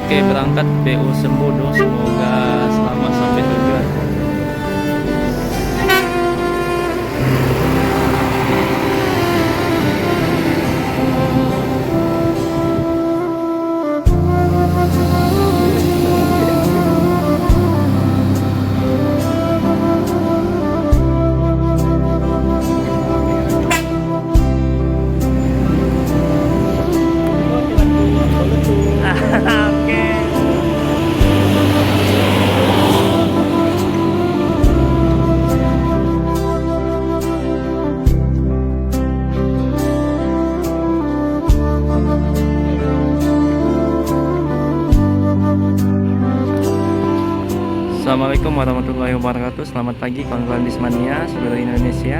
Oke, berangkat PO Sembodo, semoga selamat sampai tujuan. Assalamualaikum warahmatullahi wabarakatuh. Selamat pagi kawan-kawan Bismania seluruh Indonesia.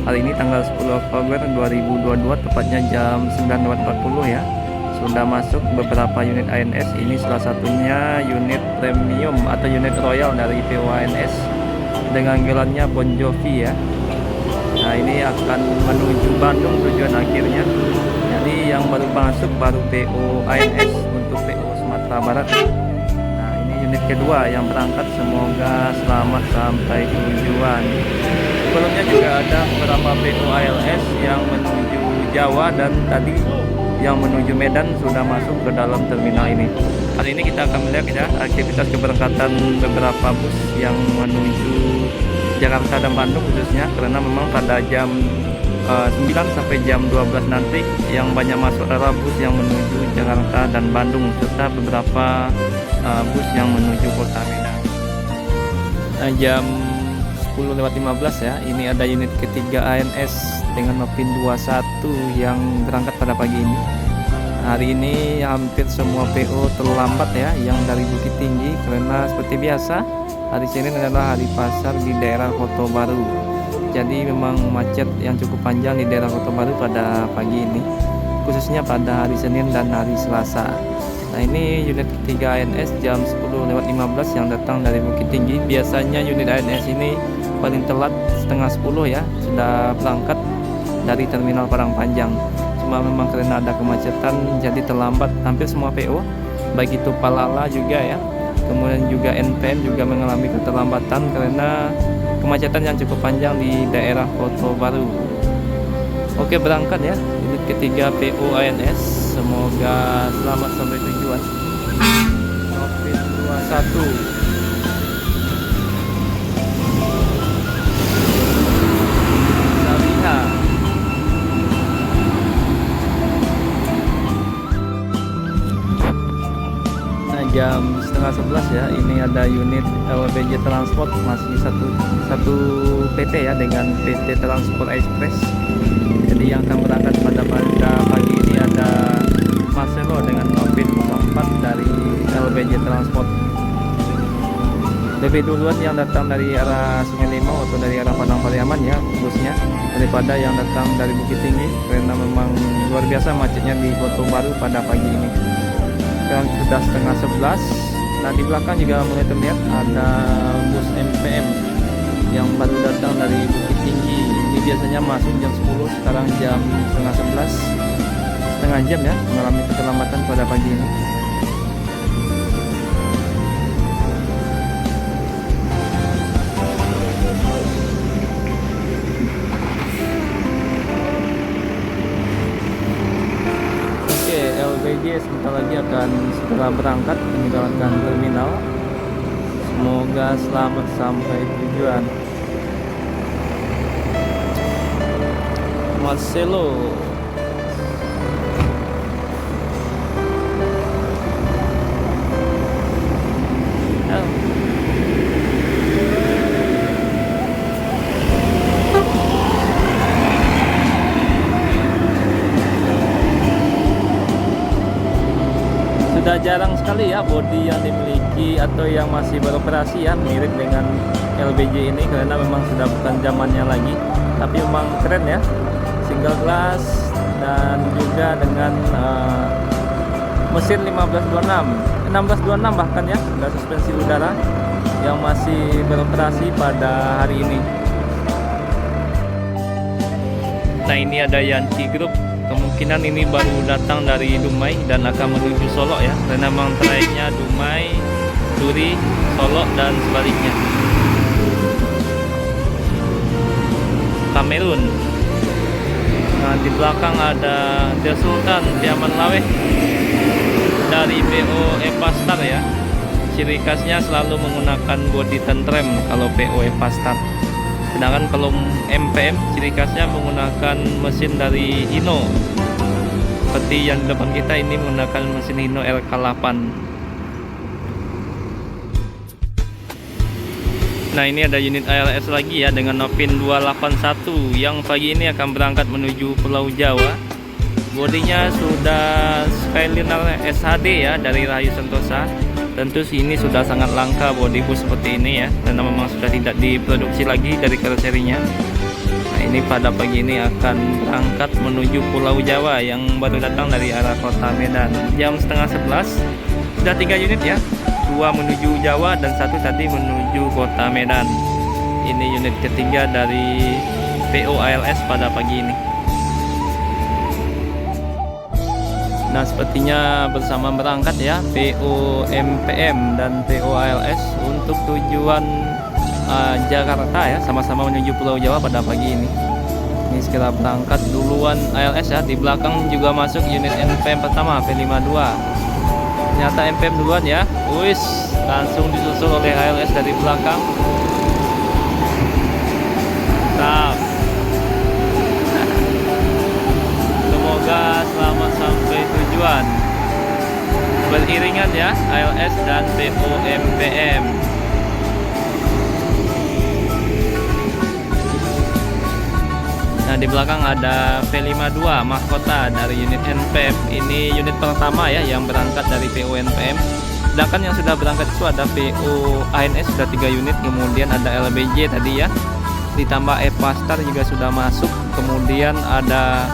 Hari ini tanggal 10 Oktober 2022, tepatnya jam 9.40 ya. Sudah masuk beberapa unit ANS. Ini salah satunya unit premium atau unit royal dari PO ANS dengan gelarnya Bon Jovi ya. Nah, ini akan menuju Bandung tujuan akhirnya. Jadi yang baru masuk baru PO ANS untuk PO Sumatera Barat. Unit kedua yang berangkat, semoga selamat sampai tujuan. Sebelumnya juga ada beberapa PO ALS yang menuju Jawa dan tadi yang menuju Medan sudah masuk ke dalam terminal ini. Hari ini kita akan melihat ya aktivitas keberangkatan beberapa bus yang menuju Jakarta dan Bandung khususnya, karena memang pada jam 9 sampai jam 12 nanti yang banyak masuk adalah bus yang menuju Jakarta dan Bandung serta beberapa bus yang menuju kota Medan. Jam 10.15 ya, ini ada unit ketiga ANS dengan Nopin 21 yang berangkat pada pagi ini. Hari ini hampir semua PO terlambat ya, yang dari Bukit Tinggi, karena seperti biasa hari Senin adalah hari pasar di daerah Kota Baru. Jadi memang macet yang cukup panjang di daerah Kota Baru pada pagi ini, khususnya pada hari Senin dan hari Selasa. Nah, ini unit ketiga ANS jam 10.15 yang datang dari Bukit Tinggi. Biasanya unit ANS ini paling telat setengah 10 ya, sudah berangkat dari terminal Padang Panjang. Cuma memang karena ada kemacetan jadi terlambat hampir semua PO, baik itu Palala juga ya, kemudian juga NPM juga mengalami keterlambatan karena kemacetan yang cukup panjang di daerah Kota Baru. Oke, berangkat ya unit ketiga PO ANS, semoga selamat sampai tujuan. Nopin 21 Sariha. Nah, jam setengah 11 ya, ini ada unit LBJ Transport, masih satu PT ya dengan PT Transport Express. Jadi yang akan berangkat pada pagi ini ada Marcelo dengan Nopin 04 dari LBJ Transport. Lebih duluan yang datang dari arah Sungai Limau atau dari arah Padang Pariaman ya busnya, daripada yang datang dari Bukit Tinggi, karena memang luar biasa macetnya di Kota Baru pada pagi ini. Sekarang sudah setengah 11. Nah, di belakang juga mulai terlihat ada bus MPM yang baru datang dari Bukit Tinggi. Ini biasanya masuk jam 10, sekarang jam setengah 11, setengah jam ya, mengalami keterlambatan pada pagi ini. Oke, LBJ sebentar lagi akan segera berangkat meninggalkan terminal. Semoga selamat sampai tujuan. Marcelo. Sudah jarang sekali ya bodi yang dimiliki atau yang masih beroperasi ya mirip dengan LBJ ini, karena memang sudah bukan zamannya lagi. Tapi memang keren ya, single glass dan juga dengan mesin 1626 bahkan ya, dan suspensi udara yang masih beroperasi pada hari ini. Nah, ini ada Yanti Group, kemungkinan kemungkinan ini baru datang dari Dumai dan akan menuju Solo ya, karena memang traiknya Dumai, Duri, Solo dan sebaliknya. Kamerun. Nah, di belakang ada The Sultan Piaman Laweh dari PO Epastar ya. Ciri khasnya selalu menggunakan bodi tentrem kalau PO Epastar. Sedangkan kalau MPM ciri khasnya menggunakan mesin dari Hino. Seperti yang di depan kita ini menggunakan mesin Hino RK8. Nah, ini ada unit ALS lagi ya dengan Novin 281 yang pagi ini akan berangkat menuju Pulau Jawa. Bodinya sudah Skyliner SHD ya dari Rahayu Sentosa. Tentu ini sudah sangat langka bodi bus seperti ini ya, karena memang sudah tidak diproduksi lagi dari karoserinya. Nah, ini pada pagi ini akan berangkat menuju Pulau Jawa yang baru datang dari arah kota Medan. Jam setengah 11 sudah 3 unit ya, 2 menuju Jawa dan 1 tadi menuju kota Medan. Ini unit ketiga dari PO ALS pada pagi ini. Nah, sepertinya bersama berangkat ya PO MPM dan PO ALS untuk tujuan Jakarta ya, sama-sama menuju Pulau Jawa pada pagi ini. Ini segera berangkat duluan ALS ya, di belakang juga masuk unit MPM pertama V52. Ternyata MPM duluan ya, wis langsung disusul oleh ALS dari belakang. Nah, semoga selamat sampai tujuan. Beriringan ya ALS dan PO MPM. Nah, di belakang ada V52 mahkota dari unit NPM. Ini unit pertama ya yang berangkat dari PO NPM. Sedangkan yang sudah berangkat itu ada PO ANS sudah 3 unit, kemudian ada LBJ tadi ya. Ditambah Epastar juga sudah masuk, kemudian ada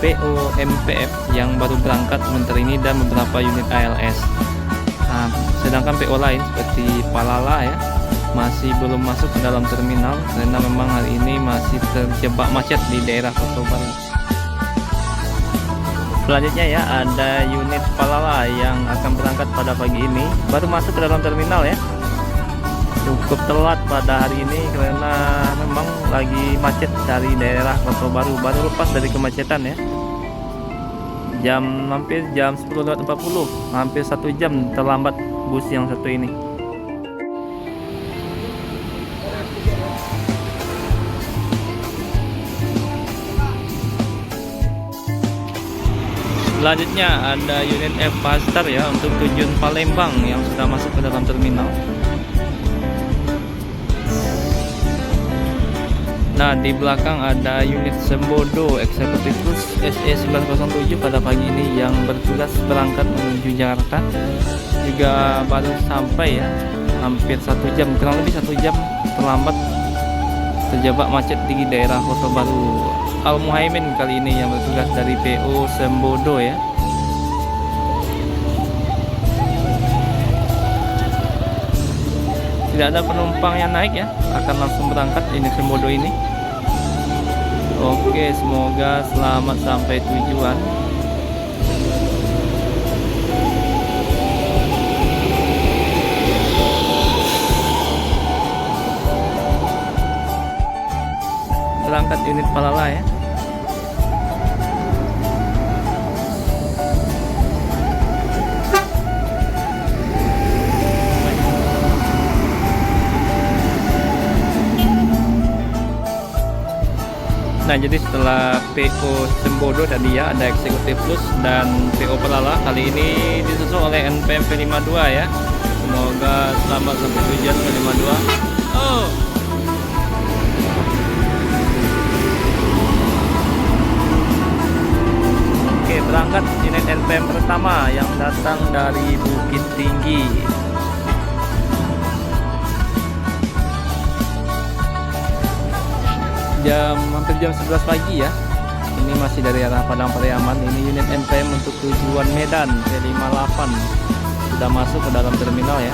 PO MPF yang baru berangkat sebentar ini dan beberapa unit ALS. Nah, sedangkan PO lain seperti Palala ya masih belum masuk ke dalam terminal karena memang hari ini masih terjebak macet di daerah Kota Baru. Selanjutnya ya ada unit Palala yang akan berangkat pada pagi ini, baru masuk ke dalam terminal ya. Cukup telat pada hari ini karena memang lagi macet dari daerah Kota Baru, baru lepas dari kemacetan ya. Hampir jam 10.40, hampir 1 jam terlambat bus yang satu ini. Selanjutnya ada unit Epastar ya untuk tujuan Palembang yang sudah masuk ke dalam terminal. Nah, di belakang ada unit Sembodo Eksekutif Plus SE907 pada pagi ini yang bertugas berangkat menuju Jakarta. Juga baru sampai ya, hampir 1 jam, kurang lebih 1 jam terlambat, terjebak macet di daerah Kota Baru. Al Muhaimin kali ini yang bertugas dari PO Sembodo ya. Tidak ada penumpang yang naik ya, akan langsung berangkat ini Sembodo ini. Oke, semoga selamat sampai tujuan. Berangkat unit Palala ya. Nah, jadi setelah PO Sembodo tadi ya ada Eksekutif Plus dan PO Palala, kali ini disusul oleh NPM V52 ya. Semoga selamat sampai tujuan V52. Oh. Oke, berangkat unit NPM pertama yang datang dari Bukit Tinggi. Hampir jam 11 pagi ya. Ini masih dari arah Padang Pariaman. Ini unit NPM untuk tujuan Medan V58 sudah masuk ke dalam terminal ya.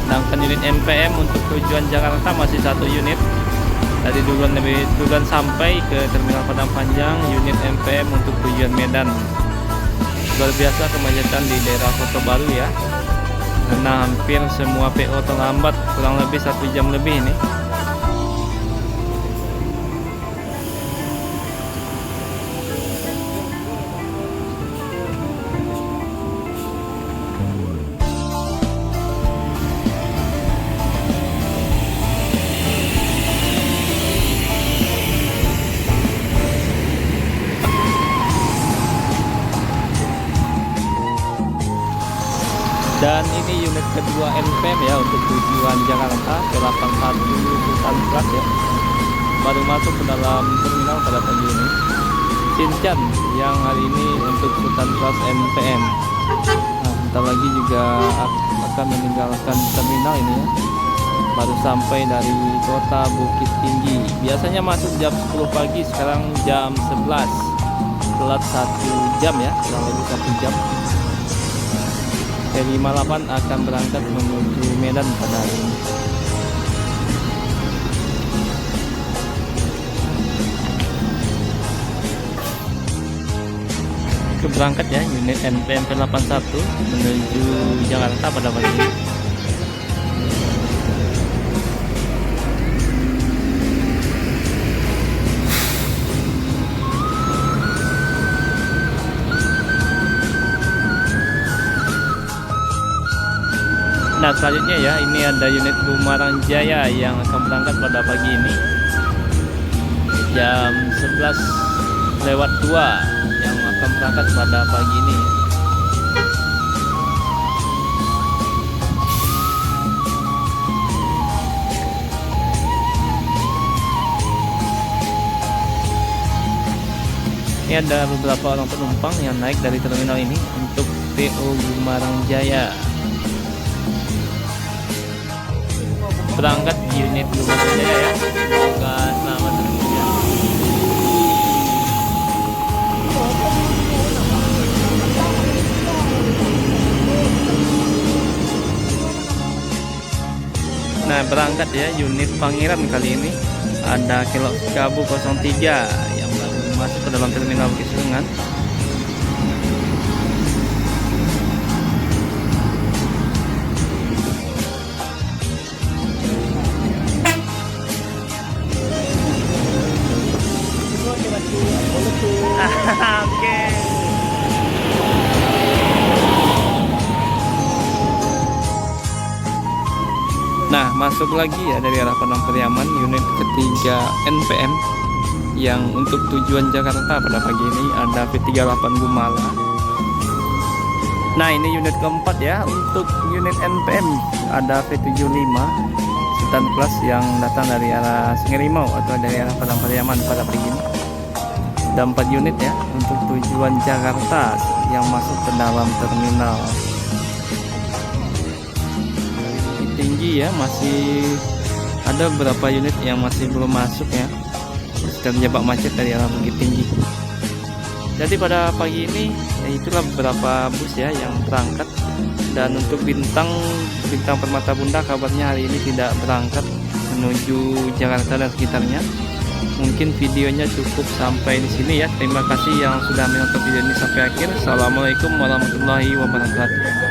Sedangkan unit NPM untuk tujuan Jakarta masih 1 unit. Dari duluan sampai ke Terminal Padang Panjang unit MPM untuk tujuan Medan. Luar biasa kemacetan di daerah Kota Baru ya, karena hampir semua PO terlambat kurang lebih 1 jam lebih ini. Dan ini unit kedua NPM ya untuk tujuan Jakarta ke 81 Sultan Plus ya. Baru masuk ke dalam terminal pada pagi ini. Shinchan yang hari ini untuk Sultan Plus NPM. Nah, bentar lagi juga akan meninggalkan terminal ini ya. Baru sampai dari kota Bukit Tinggi. Biasanya masuk jam 10 pagi, sekarang jam 11. Telat 1 jam ya, kurang lebih 1 jam. T58 akan berangkat menuju Medan pada hari ini. Itu berangkat ya unit NPM P81 menuju Jakarta pada pagi ini. Nah, selanjutnya ya, ini ada unit Bumarang Jaya yang akan berangkat pada pagi ini jam 11:02 yang akan berangkat pada pagi ini. Ini ada beberapa orang penumpang yang naik dari terminal ini untuk PO Bumarang Jaya. Berangkat di unit Bumarang Jaya ya. Semoga selamat bertugas. Nah, berangkat ya unit Pangeran kali ini. Ada Kelok Kabu 03 yang baru masuk ke dalam terminal Bukit Serungan. Oke. Nah, masuk lagi ya dari arah Padang Pariaman unit ketiga NPM yang untuk tujuan Jakarta pada pagi ini ada P38 Gumala. Nah, ini unit keempat ya untuk unit NPM ada P75 Sultan Plus yang datang dari arah Sungai Rimau atau dari arah Padang Pariaman pada pagi ini. Ada 4 unit ya untuk tujuan Jakarta yang masuk ke dalam terminal. Tinggi ya, masih ada beberapa unit yang masih belum masuk ya, terjebak macet dari arah Bukit Tinggi. Jadi pada pagi ini itulah beberapa bus ya yang berangkat. Dan untuk bintang Permata Bunda kabarnya hari ini tidak berangkat menuju Jakarta dan sekitarnya. Mungkin videonya cukup sampai di sini ya. Terima kasih yang sudah menonton video ini sampai akhir. Assalamualaikum warahmatullahi wabarakatuh.